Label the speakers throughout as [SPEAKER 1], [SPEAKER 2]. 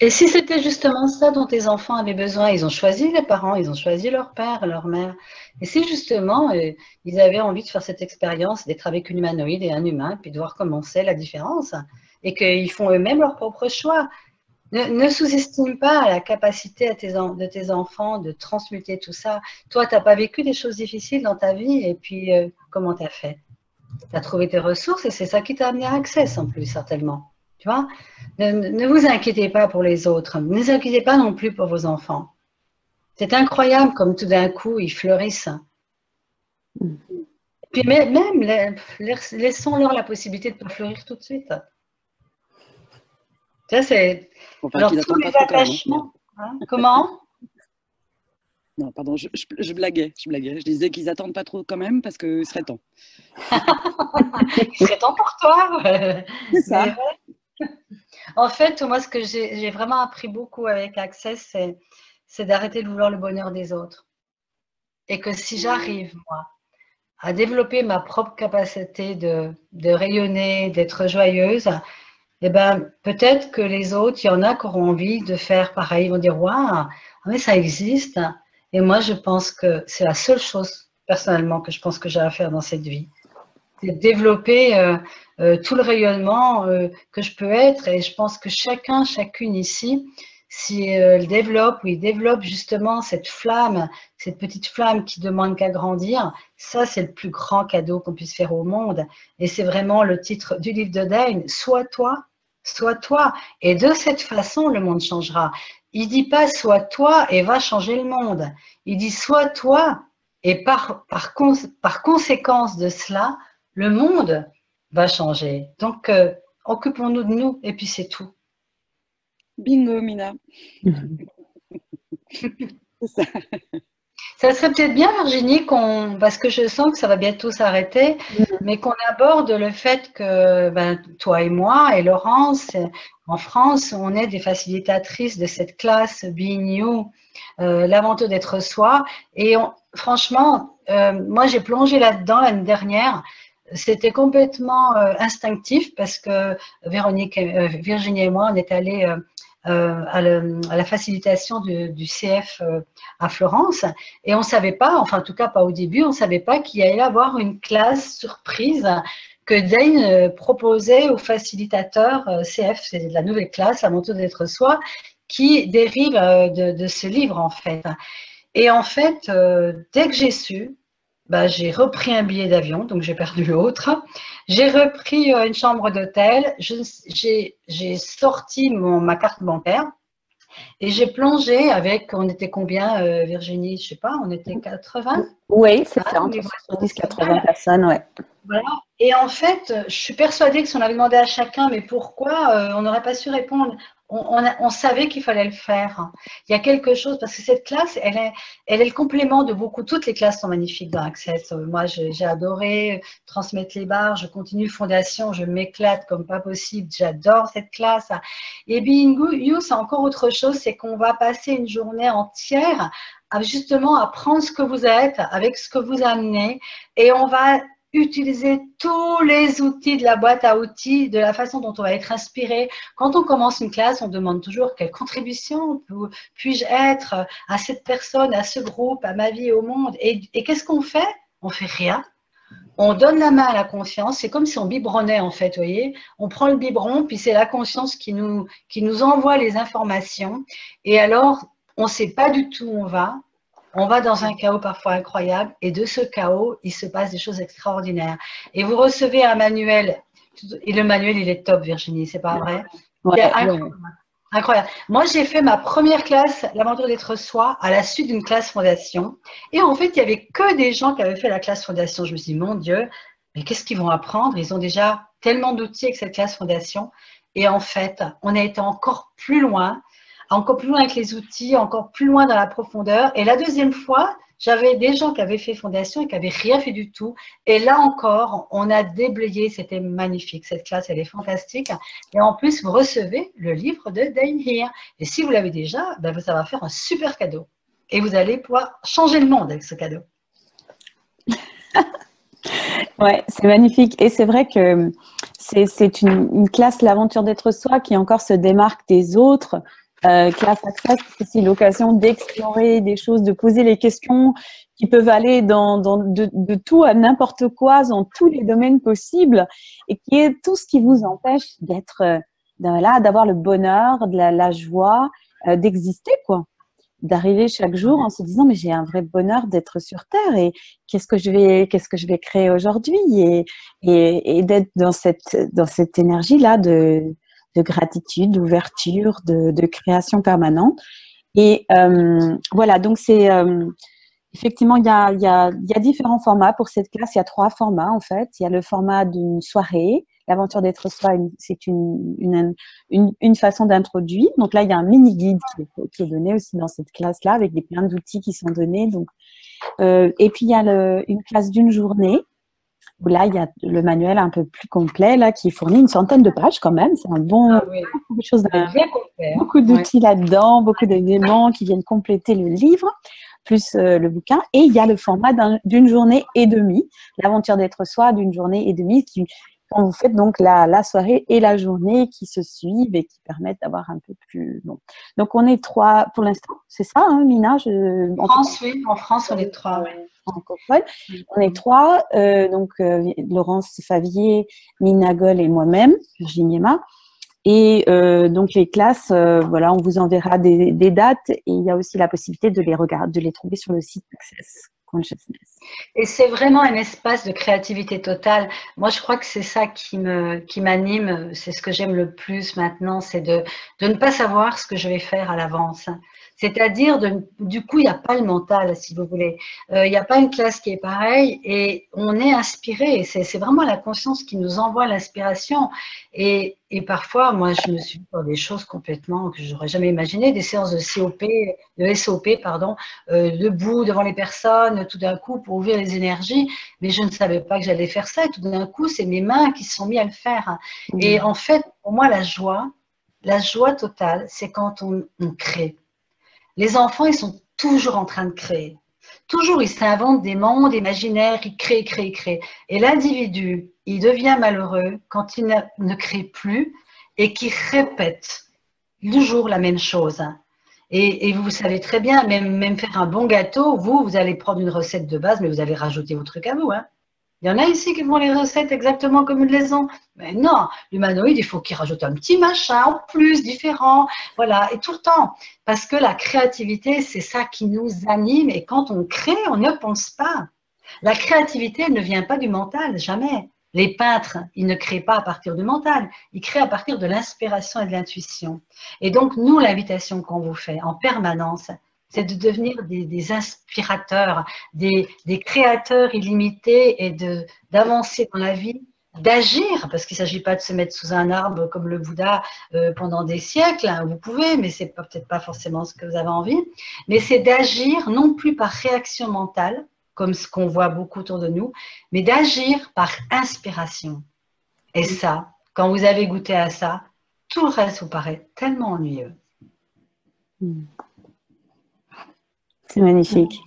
[SPEAKER 1] Et si c'était justement ça dont tes enfants avaient besoin, ils ont choisi les parents, ils ont choisi leur père, leur mère. Et si justement ils avaient envie de faire cette expérience, d'être avec une humanoïde et un humain, puis de voir comment c'est la différence, et qu'ils font eux-mêmes leur propre choix. Ne sous-estime pas la capacité de tes enfants de transmuter tout ça. Toi, tu n'as pas vécu des choses difficiles dans ta vie, et puis comment tu as fait? Tu as trouvé tes ressources et c'est ça qui t'a amené à Access en plus, certainement. Tu vois? Ne vous inquiétez pas pour les autres. Ne vous inquiétez pas non plus pour vos enfants. C'est incroyable comme tout d'un coup, ils fleurissent. Puis même, laissons-leur la possibilité de ne pas fleurir tout de suite. Ça, c'est
[SPEAKER 2] Enfin,
[SPEAKER 1] genre
[SPEAKER 2] qu'ils
[SPEAKER 1] tous
[SPEAKER 2] n'attendent
[SPEAKER 1] les
[SPEAKER 2] pas trop quand même.
[SPEAKER 1] attachements. Hein. Comment?
[SPEAKER 2] Non, pardon, je blaguais, je blaguais. Je disais qu'ils attendent pas trop quand même parce que ce serait temps.
[SPEAKER 1] Il serait temps pour toi.
[SPEAKER 2] C'est
[SPEAKER 1] Mais
[SPEAKER 2] ça.
[SPEAKER 1] en fait, moi, ce que j'ai vraiment appris beaucoup avec Access, c'est d'arrêter de vouloir le bonheur des autres. Et que si j'arrive, moi, à développer ma propre capacité de rayonner, d'être joyeuse, eh ben, peut-être que les autres, il y en a qui auront envie de faire pareil. Ils vont dire, waouh, mais ça existe. Et moi, je pense que c'est la seule chose, personnellement, que je pense que j'ai à faire dans cette vie. C'est de développer tout le rayonnement que je peux être. Et je pense que chacun, chacune ici, si elle développe ou il développe justement cette flamme, cette petite flamme qui demande qu'à grandir, ça c'est le plus grand cadeau qu'on puisse faire au monde. Et c'est vraiment le titre du livre de Dane, sois toi, sois toi. Et de cette façon, le monde changera. Il dit pas sois toi et va changer le monde. Il dit sois toi et par conséquence de cela, le monde va changer. Donc, occupons-nous de nous et puis c'est tout.
[SPEAKER 2] Bingo, Mina. C'est ça.
[SPEAKER 1] Ça serait peut-être bien, Virginie, parce que je sens que ça va bientôt s'arrêter, mais qu'on aborde le fait que ben, toi et moi et Laurence, en France, on est des facilitatrices de cette classe Being You, l'aventure d'être soi. Et franchement, moi j'ai plongé là-dedans l'année dernière. C'était complètement instinctif parce que Virginie et moi, on est allés à la facilitation du CF à Florence et on ne savait pas, enfin en tout cas pas au début, on ne savait pas qu'il y allait avoir une classe surprise que Dane proposait aux facilitateurs CF, c'est la nouvelle classe, L'aventure d'être soi, qui dérive de ce livre en fait. Et en fait, dès que j'ai su, bah, j'ai repris un billet d'avion, donc j'ai perdu l'autre. J'ai repris une chambre d'hôtel. J'ai sorti ma carte bancaire et j'ai plongé avec, on était combien, Virginie? Je sais pas, on était 80
[SPEAKER 3] Oui, c'est
[SPEAKER 1] hein,
[SPEAKER 3] ça,
[SPEAKER 1] au
[SPEAKER 3] entre
[SPEAKER 1] niveau
[SPEAKER 3] 70 et
[SPEAKER 1] international.
[SPEAKER 3] 80 personnes, ouais.
[SPEAKER 1] Voilà. Et en fait, je suis persuadée que si on avait demandé à chacun, mais pourquoi, on n'aurait pas su répondre. On savait qu'il fallait le faire. Il y a quelque chose, parce que cette classe, elle est le complément de beaucoup. Toutes les classes sont magnifiques dans Access. Moi, j'ai adoré transmettre les barres. Je continue Fondation, je m'éclate comme pas possible. J'adore cette classe. Et Being You, c'est encore autre chose. C'est qu'on va passer une journée entière à justement apprendre ce que vous êtes, avec ce que vous amenez. Et on va utiliser tous les outils de la boîte à outils, de la façon dont on va être inspiré. Quand on commence une classe, on demande toujours quelle contribution puis-je être à cette personne, à ce groupe, à ma vie et au monde. Et qu'est-ce qu'on fait? On fait rien. On donne la main à la conscience. C'est comme si on biberonnait en fait, vous voyez. On prend le biberon, puis c'est la conscience qui nous envoie les informations. Et alors, on ne sait pas du tout où on va. On va dans un chaos parfois incroyable et de ce chaos, il se passe des choses extraordinaires. Et vous recevez un manuel, et le manuel, il est top, Virginie, c'est pas vrai? C'est
[SPEAKER 3] Ouais,
[SPEAKER 1] incroyable. Incroyable. Moi, j'ai fait ma première classe, l'aventure d'être soi, à la suite d'une classe fondation. Et en fait, il n'y avait que des gens qui avaient fait la classe fondation. Je me suis dit, mon Dieu, mais qu'est-ce qu'ils vont apprendre? Ils ont déjà tellement d'outils avec cette classe fondation. Et en fait, on a été encore plus loin avec les outils, encore plus loin dans la profondeur. Et la deuxième fois, j'avais des gens qui avaient fait fondation et qui n'avaient rien fait du tout. Et là encore, on a déblayé. C'était magnifique. Cette classe, elle est fantastique. Et en plus, vous recevez le livre de Dane Here. Et si vous l'avez déjà, ben ça va faire un super cadeau. Et vous allez pouvoir changer le monde avec ce cadeau.
[SPEAKER 3] ouais, c'est magnifique. Et c'est vrai que c'est une classe, l'aventure d'être soi, qui encore se démarque des autres Classe Access, c'est aussi l'occasion d'explorer des choses, de poser les questions qui peuvent aller de tout à n'importe quoi, dans tous les domaines possibles, et qui est tout ce qui vous empêche d'être là, d'avoir le bonheur, de la joie, d'exister, quoi. D'arriver chaque jour en se disant mais j'ai un vrai bonheur d'être sur Terre et qu'est-ce que je vais créer aujourd'hui et d'être dans cette énergie-là de gratitude, d'ouverture, de création permanente. Et voilà, donc c'est effectivement il y a différents formats pour cette classe. Il y a 3 formats en fait. Il y a le format d'une soirée. L'aventure d'être soi, c'est une façon d'introduire. Donc là, il y a un mini-guide qui est donné aussi dans cette classe-là, avec plein d'outils qui sont donnés. Donc, et puis, il y a une classe d'une journée, où là, il y a le manuel un peu plus complet, là, qui fournit une centaine de pages quand même. C'est un bon... beaucoup de choses, beaucoup d'outils là-dedans, beaucoup d'éléments qui viennent compléter le livre, plus le bouquin. Et il y a le format d'une journée et demie, l'aventure d'être soi d'une journée et demie, quand vous faites donc la soirée et la journée qui se suivent et qui permettent d'avoir un peu plus long. Donc, on est 3 pour l'instant, c'est ça, hein, Mina
[SPEAKER 1] En France, oui, en France, on est 3.
[SPEAKER 3] Francophone. On est 3, donc Laurence Favier, Mina Goll et moi-même, Virginie Emma. Et donc, les classes, voilà, on vous enverra des dates et il y a aussi la possibilité de les trouver sur le site Access Consciousness.
[SPEAKER 1] Et c'est vraiment un espace de créativité totale. Moi, je crois que c'est ça qui m'anime. C'est ce que j'aime le plus maintenant, c'est de ne pas savoir ce que je vais faire à l'avance. C'est-à-dire, du coup, il n'y a pas le mental, si vous voulez. Il n'y a pas une classe qui est pareille et on est inspiré. C'est vraiment la conscience qui nous envoie l'inspiration. Et parfois, moi, je me suis dit des choses complètement que je n'aurais jamais imaginées, des séances de SOP, debout devant les personnes, tout d'un coup, pour ouvrir les énergies. Mais je ne savais pas que j'allais faire ça. Et tout d'un coup, c'est mes mains qui se sont mis à le faire. Et en fait, pour moi, la joie totale, c'est quand on crée. Les enfants, ils sont toujours en train de créer. Toujours, ils s'inventent des mondes imaginaires, ils créent. Et l'individu, il devient malheureux quand il ne crée plus et qu'il répète toujours la même chose. Et vous savez très bien, même faire un bon gâteau, vous allez prendre une recette de base, mais vous allez rajouter vos trucs à vous. Hein. Il y en a ici qui font les recettes exactement comme ils les ont. Mais non, l'humanoïde, il faut qu'il rajoute un petit machin en plus, différent. Voilà, et tout le temps. Parce que la créativité, c'est ça qui nous anime. Et quand on crée, on ne pense pas. La créativité, elle ne vient pas du mental, jamais. Les peintres, ils ne créent pas à partir du mental. Ils créent à partir de l'inspiration et de l'intuition. Et donc, nous, l'invitation qu'on vous fait en permanence, c'est de devenir des inspirateurs, des créateurs illimités et d'avancer dans la vie, d'agir, parce qu'il ne s'agit pas de se mettre sous un arbre comme le Bouddha pendant des siècles, hein, vous pouvez, mais ce n'est peut-être pas forcément ce que vous avez envie, mais c'est d'agir non plus par réaction mentale, comme ce qu'on voit beaucoup autour de nous, mais d'agir par inspiration. Et ça, quand vous avez goûté à ça, tout le reste vous paraît tellement ennuyeux.
[SPEAKER 3] C'est magnifique.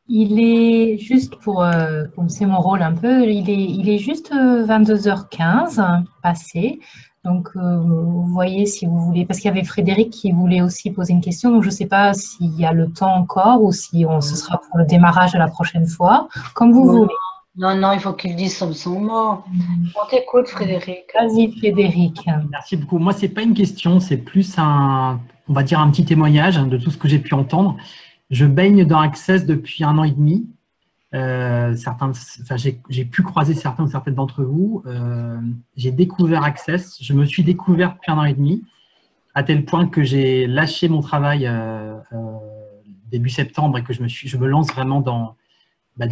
[SPEAKER 4] Il est juste comme c'est mon rôle un peu, il est juste 22h15 passé. Donc, vous voyez si vous voulez, parce qu'il y avait Frédéric qui voulait aussi poser une question. Donc, je ne sais pas s'il y a le temps encore ou si ce sera pour le démarrage de la prochaine fois, comme vous voulez.
[SPEAKER 1] Non, il faut qu'il dise son mot. On t'écoute, Frédéric.
[SPEAKER 4] Vas-y, Frédéric.
[SPEAKER 5] Merci beaucoup. Moi, ce n'est pas une question, c'est plus on va dire un petit témoignage de tout ce que j'ai pu entendre. Je baigne dans Access depuis 1 an et demi. J'ai pu croiser certains ou certaines d'entre vous. J'ai découvert Access. Je me suis découvert depuis 1 an et demi, à tel point que j'ai lâché mon travail début septembre et que je me lance vraiment dans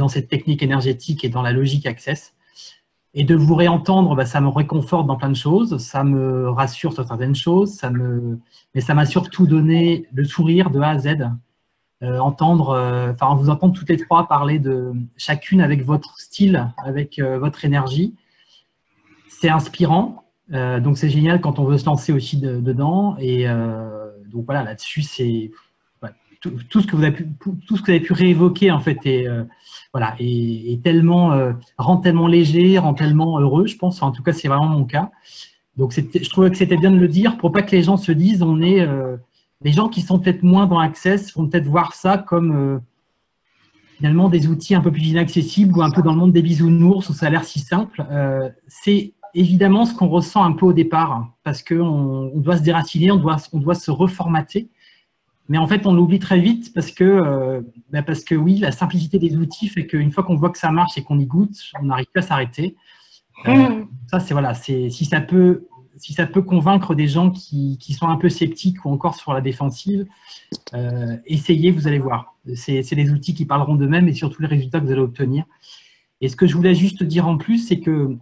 [SPEAKER 5] cette technique énergétique et dans la logique Access. Et de vous réentendre, ça me réconforte dans plein de choses, ça me rassure sur certaines choses, mais ça m'a surtout donné le sourire de A à Z. Vous entendre toutes les 3 parler de chacune avec votre style, avec votre énergie. C'est inspirant, donc c'est génial quand on veut se lancer aussi dedans. Et donc voilà, là-dessus, c'est tout ce que vous avez pu réévoquer en fait rend tellement léger, rend tellement heureux, je pense. En tout cas, c'est vraiment mon cas. Donc, je trouvais que c'était bien de le dire pour pas que les gens se disent, les gens qui sont peut-être moins dans Access vont peut-être voir ça comme finalement des outils un peu plus inaccessibles ou un peu dans le monde des bisounours où ça a l'air si simple. C'est évidemment ce qu'on ressent un peu au départ parce qu'on doit se déraciner, on doit se reformater. Mais en fait, on l'oublie très vite parce que oui, la simplicité des outils fait qu'une fois qu'on voit que ça marche et qu'on y goûte, on n'arrive plus à s'arrêter. Ça, c'est voilà, si ça peut convaincre des gens qui sont un peu sceptiques ou encore sur la défensive, essayez, vous allez voir. C'est les outils qui parleront d'eux-mêmes et surtout les résultats que vous allez obtenir. Et ce que je voulais juste dire en plus, c'est que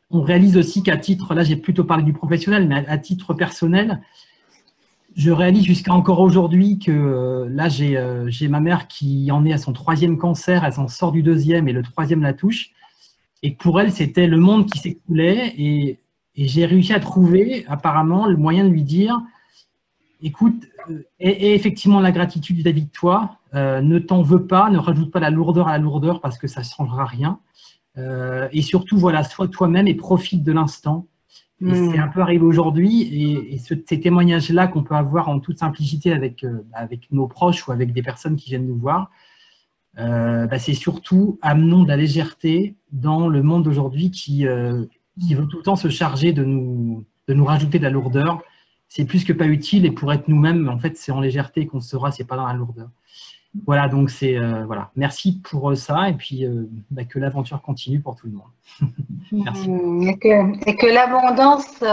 [SPEAKER 5] on réalise aussi qu'à titre, là j'ai plutôt parlé du professionnel, mais à titre personnel, je réalise jusqu'à encore aujourd'hui que là j'ai ma mère qui en est à son 3e cancer, elle s'en sort du 2e et le 3e la touche. Et pour elle, c'était le monde qui s'écoulait et j'ai réussi à trouver apparemment le moyen de lui dire écoute, et effectivement la gratitude vis-à-vis de toi, ne t'en veux pas, ne rajoute pas la lourdeur à la lourdeur parce que ça ne changera rien. Et surtout, voilà, sois toi-même et profite de l'instant. Et c'est un peu arrivé aujourd'hui et ces témoignages-là qu'on peut avoir en toute simplicité avec nos proches ou avec des personnes qui viennent nous voir, c'est surtout amenons de la légèreté dans le monde d'aujourd'hui qui veut tout le temps se charger de nous rajouter de la lourdeur. C'est plus que pas utile et pour être nous-mêmes, en fait, c'est en légèreté qu'on sera, c'est pas dans la lourdeur. Voilà, donc c'est voilà. Merci pour ça et puis que l'aventure continue pour tout le monde. Merci.
[SPEAKER 1] Et que l'abondance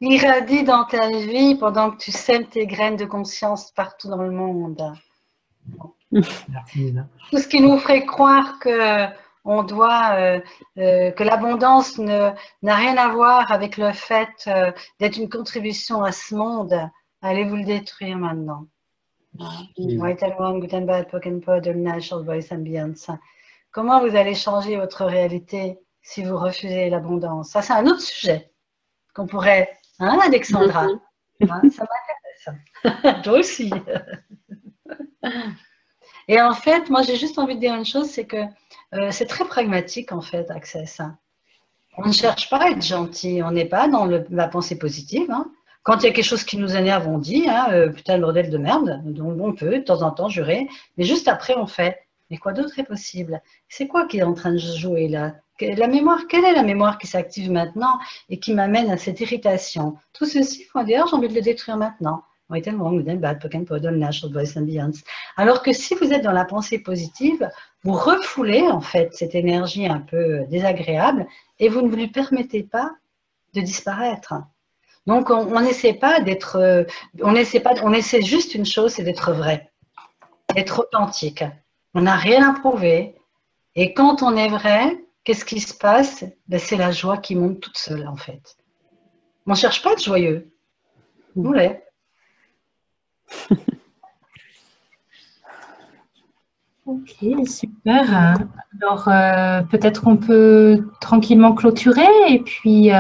[SPEAKER 1] irradie dans ta vie pendant que tu sèmes tes graines de conscience partout dans le monde.
[SPEAKER 5] Merci, Nina.
[SPEAKER 1] Tout ce qui nous ferait croire que on doit, que l'abondance n'a rien à voir avec le fait d'être une contribution à ce monde, allez vous le détruire maintenant. Comment vous allez changer votre réalité si vous refusez l'abondance? Ça, c'est un autre sujet qu'on pourrait, hein, Alexandra? Ça m'intéresse. Toi aussi. Et en fait, moi, j'ai juste envie de dire une chose, c'est que c'est très pragmatique, en fait, Access. On ne cherche pas à être gentil, on n'est pas dans la pensée positive. Hein. Quand il y a quelque chose qui nous énerve, on dit, hein, putain, le bordel de merde, donc on peut de temps en temps jurer, mais juste après, on fait, mais quoi d'autre est possible? C'est quoi qui est en train de jouer là? La mémoire, quelle est la mémoire qui s'active maintenant et qui m'amène à cette irritation? Tout ceci, faut dire, j'ai envie de le détruire maintenant. Alors que si vous êtes dans la pensée positive, vous refoulez en fait cette énergie un peu désagréable et vous ne lui permettez pas de disparaître. Donc on n'essaie pas d'être, on essaie juste une chose, c'est d'être vrai, d'être authentique. On n'a rien à prouver et quand on est vrai, qu'est-ce qui se passe? C'est la joie qui monte toute seule en fait. On ne cherche pas à être joyeux. Vous l'êtes.
[SPEAKER 4] Ok, super. Alors, peut-être qu'on peut tranquillement clôturer. Et puis,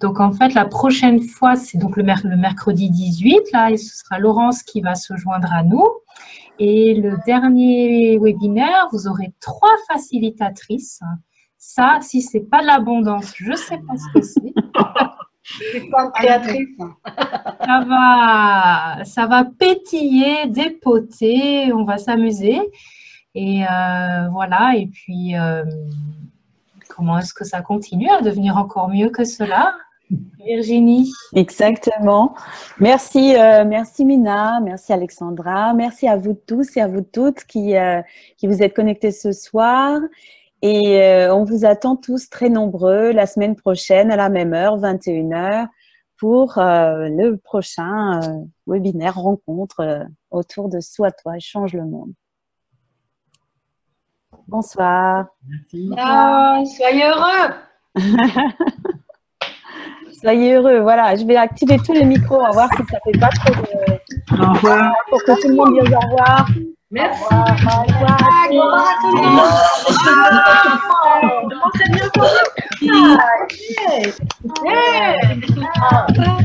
[SPEAKER 4] donc en fait, la prochaine fois, c'est donc le mercredi 18. Là, et ce sera Laurence qui va se joindre à nous. Et le dernier webinaire, vous aurez 3 facilitatrices. Ça, si ce n'est pas de l'abondance, je ne sais pas ce que c'est.
[SPEAKER 1] C'est pas une créatrice.
[SPEAKER 4] Ça va pétiller, dépoter, on va s'amuser. Et voilà, et puis comment est-ce que ça continue à devenir encore mieux que cela, Virginie?
[SPEAKER 3] Exactement. Merci, merci Mina, merci Alexandra, merci à vous tous et à vous toutes qui vous êtes connectés ce soir. Et on vous attend tous très nombreux la semaine prochaine à la même heure, 21h, pour le prochain webinaire rencontre autour de Sois toi, change le monde. Bonsoir.
[SPEAKER 5] Merci.
[SPEAKER 1] Soyez heureux.
[SPEAKER 3] Soyez heureux. Voilà, je vais activer tous les micros. On va voir si ça fait pas trop de...
[SPEAKER 5] Au revoir.
[SPEAKER 3] Pour que tout le monde dise au revoir.
[SPEAKER 1] Merci.
[SPEAKER 3] Au revoir.
[SPEAKER 1] Au revoir à tout le monde. Pensez bien pour vous.